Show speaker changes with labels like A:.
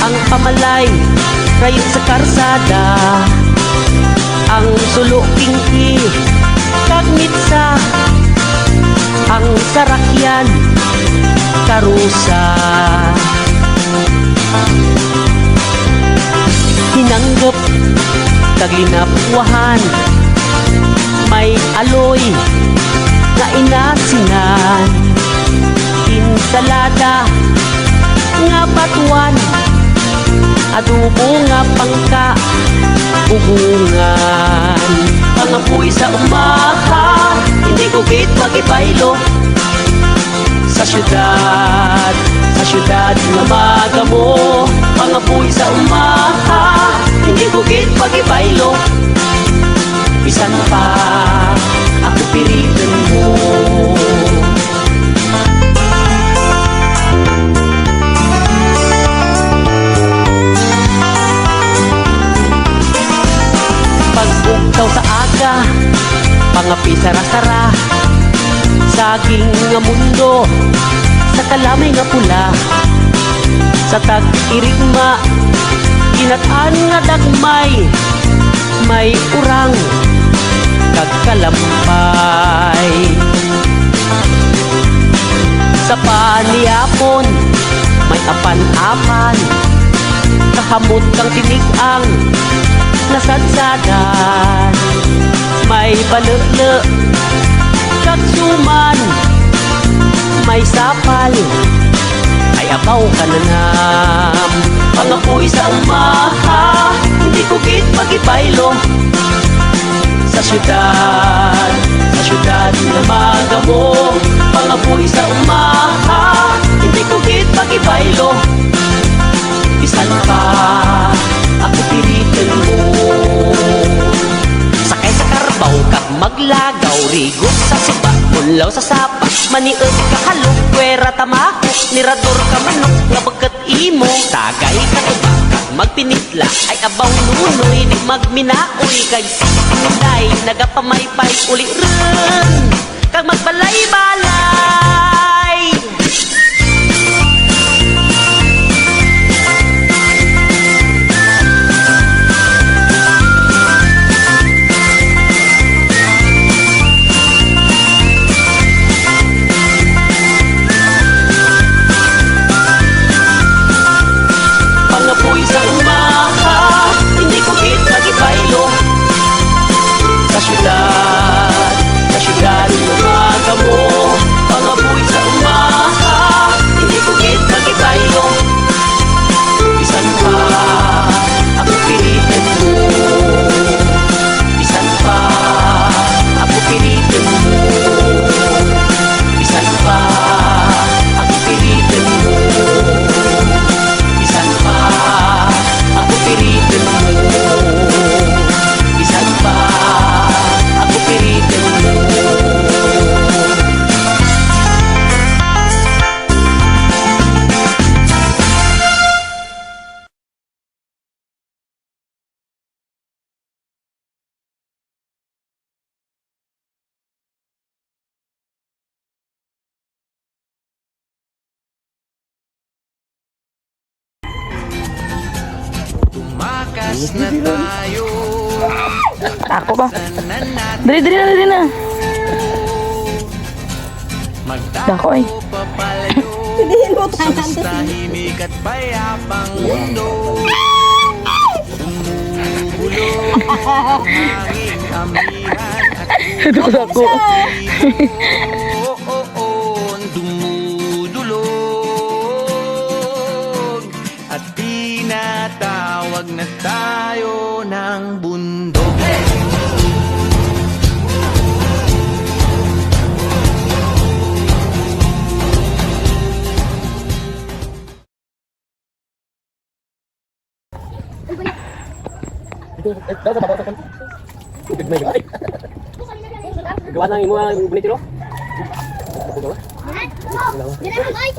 A: ang pamalay rayon sa karsada, ang sulo kingki kag mitsa, ang sarakyan karusa. Hinanggap kag linapuhan, may aloy nga inasinan, insalada nga batuan, adobo nga pangka ugungan. Pangapoy sa umaha, hindi ko git magibaylo sa syudad nga magamo. Pangapoy sa umaha, hindi ko git magibaylo, bisan pa ako pilitin mo. Pagbugtaw sa aga, pangapi sara-sara, saging nga mundo sa kalamay nga pula, sa tag-irigma ginat-an nga dagmay, may urang kag kalampay. Sa paniyapon may apan-apan, kahamot kang tinig-ang nasadsadan, may balele kag suman, may sapal ay abaw kananam. Pangapoy sa umaha, hindi ko git magibaylo sa syudad nga magamo. Pangapoy sa umaha, hindi ko git magibaylo, bisan pa ako pilitin mo. Sakay sa karbaw kag maglagaw, rigot sa suba, mulaw sa sapa, maniod ka halok, kwera tamako, nirador ka manok, nga bagkat imo, tagay ka tuba, kag magpinitla, ay abaw nunoy, di magminaoy, kag sinuday, nagapamaypay, uli rin, kag magbalay-balay. Pangapoy sa umaha, hindi ko git magibaylo sa syudad nga magamo. Pangapoy sa umaha, hindi ko git magibaylo, bisan pa ako pilitin mo, bisan pa ako pilitin mo, bisan pa ako pilitin mo, bisan pa ako pilitin mo, bisan pa ako pilitin mo.
B: Tumakas na tayo.
C: Ako ba? Dali na. Dako ay.
B: Magtago papalayo sa tahimik at payapang mundo. Bumubulong ang hanging amihan at
C: Ito ko dako.
B: dumudulog at tinatawag na tayo ng bundok.
A: Gawa nang imo ang bunitiro.
D: Dinaman, ay!